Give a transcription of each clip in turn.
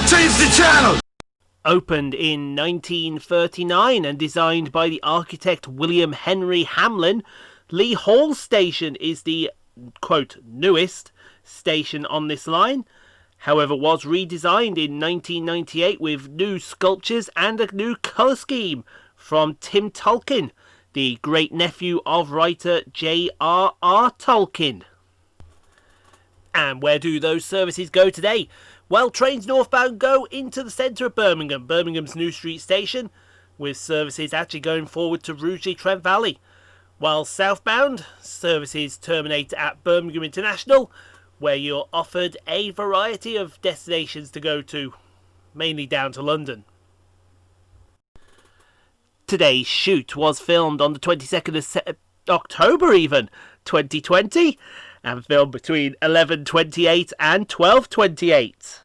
Change the channel! Opened in 1939 and designed by the architect William Henry Hamlin, Lea Hall station is the, quote, newest station on this line. However, was redesigned in 1998 with new sculptures and a new colour scheme from Tim Tolkien, the great-nephew of writer J.R.R. Tolkien. And where do those services go today? Well, trains northbound go into the centre of Birmingham, Birmingham's New Street station, with services actually going forward to Rugeley, Trent Valley. While southbound, services terminate at Birmingham International, where you're offered a variety of destinations to go to, mainly down to London. Today's shoot was filmed on the 22nd of October even, 2020. And filmed between 11:28 and 12:28.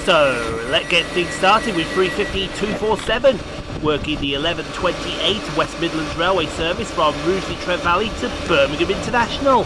So, let's get things started with 350-247, working the 11:28 West Midlands Railway service from Rugeley, Trent Valley to Birmingham International.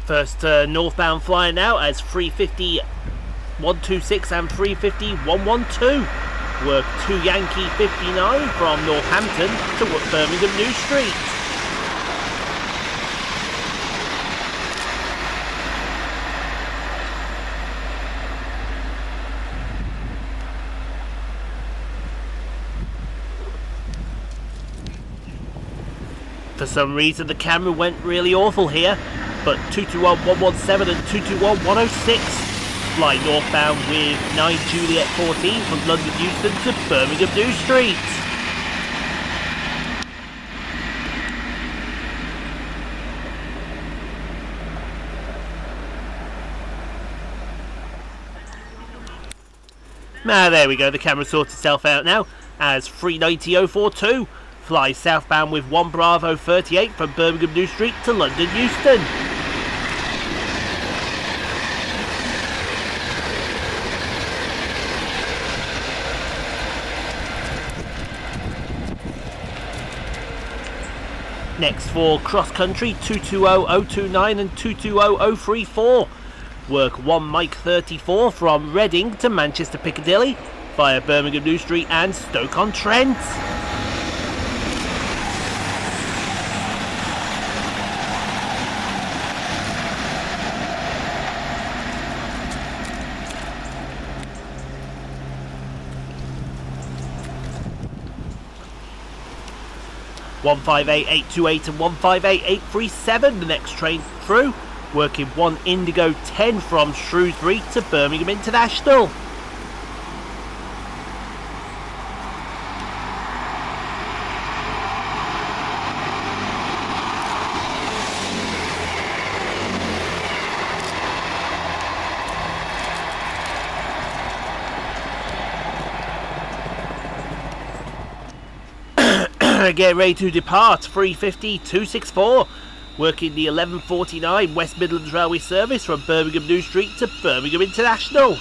First northbound flyer now as 350-126 and 350-112 work 2 Yankee 59 from Northampton to Birmingham New Street. For some reason the camera went really awful here, but 221-117 and 221-106 fly northbound with 9 Juliet 14 from London Euston to Birmingham New Street. Now there we go, the camera sorted itself out now as 390-042 flies southbound with 1 Bravo 38 from Birmingham New Street to London Euston. Next for cross country 220-029 and 220-034 work 1 Mike 34 from Reading to Manchester Piccadilly via Birmingham New Street and Stoke-on-Trent. One 158-828 and 158-837 the next train through, working 1 Indigo 10 from Shrewsbury to Birmingham International. Get ready to depart 350-264 working the 11:49 West Midlands Railway service from Birmingham New Street to Birmingham International.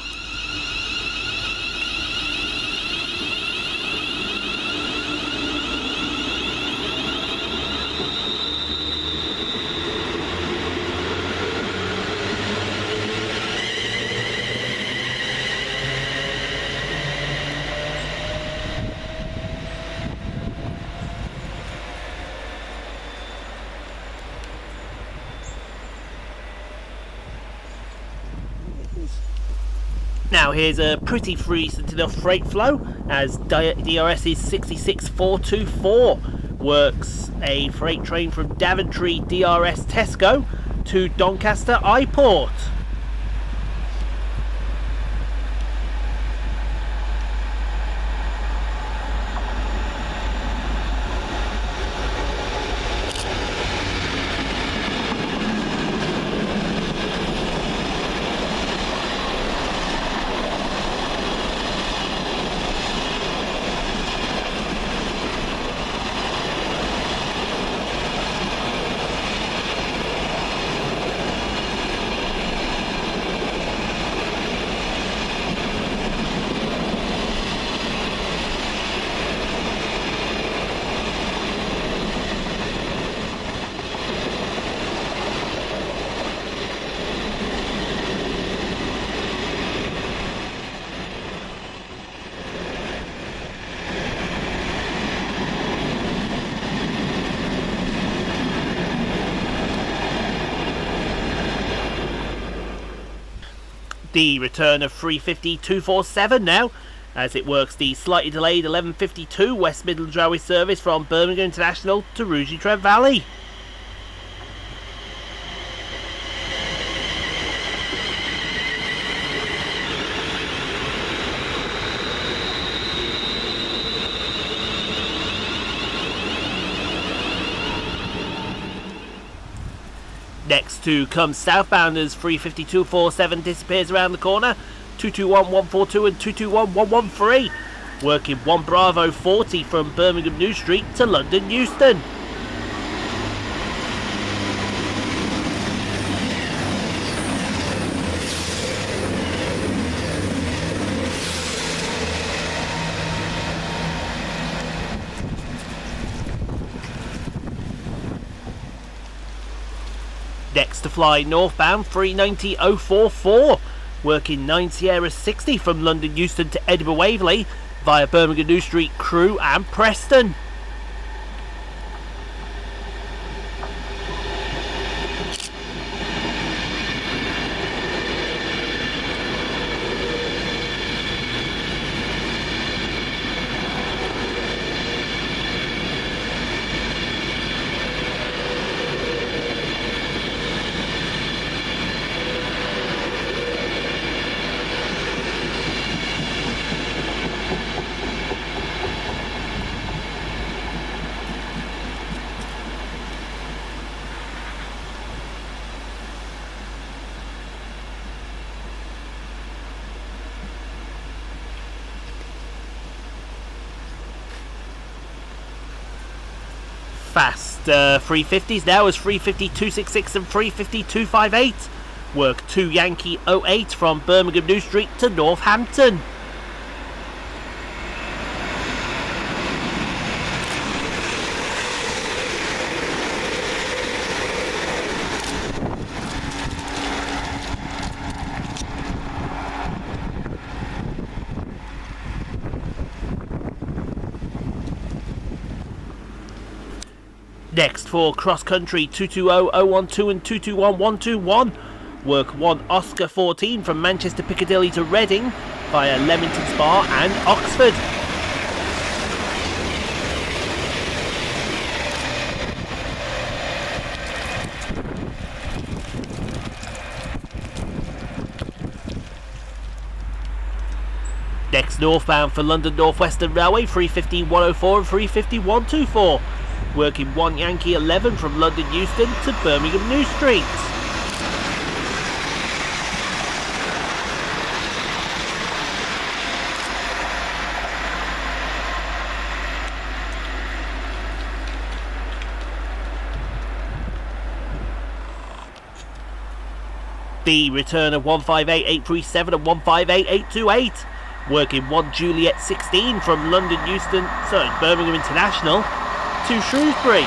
Now here's a pretty recent enough freight flow as DRS's 66424 works a freight train from Daventry DRS Tesco to Doncaster Airport. The return of 350-247 now, as it works the slightly delayed 11:52 West Midlands Railway service from Birmingham International to Rugeley Trent Valley. Next to come southbounders, 350-247 disappears around the corner, 221-142 and 221-113, working 1 Bravo 40 from Birmingham New Street to London Euston. Next to fly northbound, 390-044, working 9 Sierra 60 from London Euston to Edinburgh Waverley via Birmingham New Street, Crewe and Preston. Fast 350s now as 350-266 and 350-258 work 2 Yankee 08 from Birmingham New Street to Northampton. Next for cross country, 220-012 and 221-121 work 1 Oscar 14 from Manchester Piccadilly to Reading via Leamington Spa and Oxford. Next northbound for London North Western Railway, 350-104 and 350-124. Working 1 Yankee 11 from London Euston to Birmingham New Street. The return of 158-837 and 158-828. Working 1 Juliet 16 from London Euston, Birmingham International to Shrewsbury.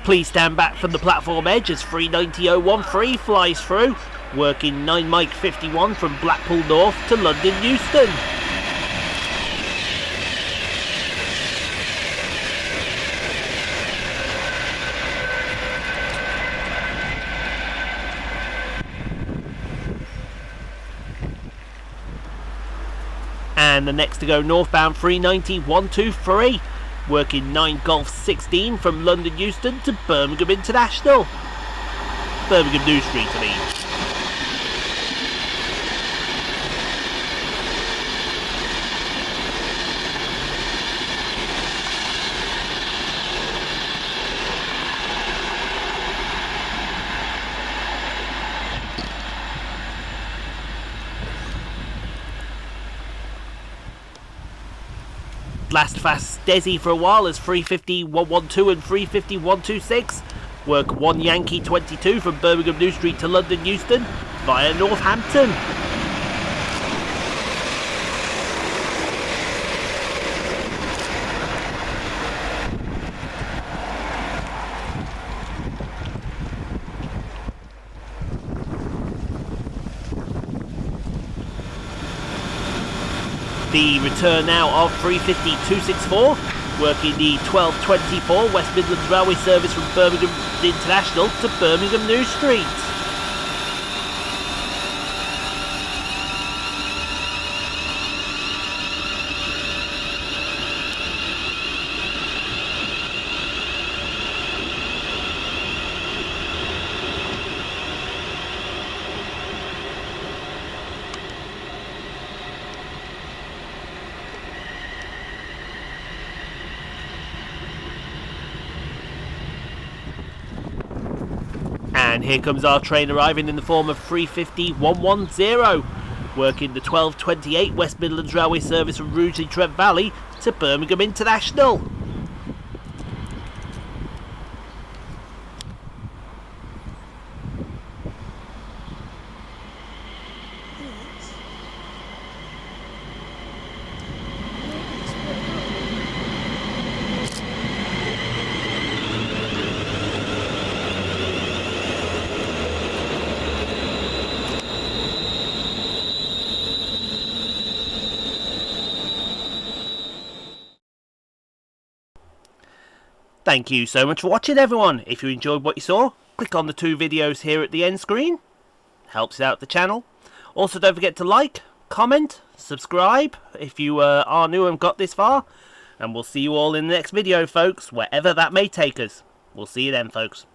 Please stand back from the platform edge as 390-013 flies through, working 9 Mike 51 from Blackpool North to London Euston. And the next to go northbound 390 123, working 9 Golf 16 from London Euston to Birmingham International. Birmingham New Street, I mean. Last fast Desi for a while as 350 112 and 350 126 work 1 Yankee 22 from Birmingham New Street to London Euston via Northampton. The return now of 350 264, working the 1224 West Midlands Railway service from Birmingham International to Birmingham New Street. And here comes our train arriving in the form of 350 110, working the 1228 West Midlands Railway service from Rugeley Trent Valley to Birmingham International. Thank you so much for watching, everyone. If you enjoyed what you saw, click on the 2 videos here at the end screen. Helps out the channel. Also, don't forget to like, comment, subscribe if you are new and got this far. And we'll see you all in the next video, folks, wherever that may take us. We'll see you then, folks.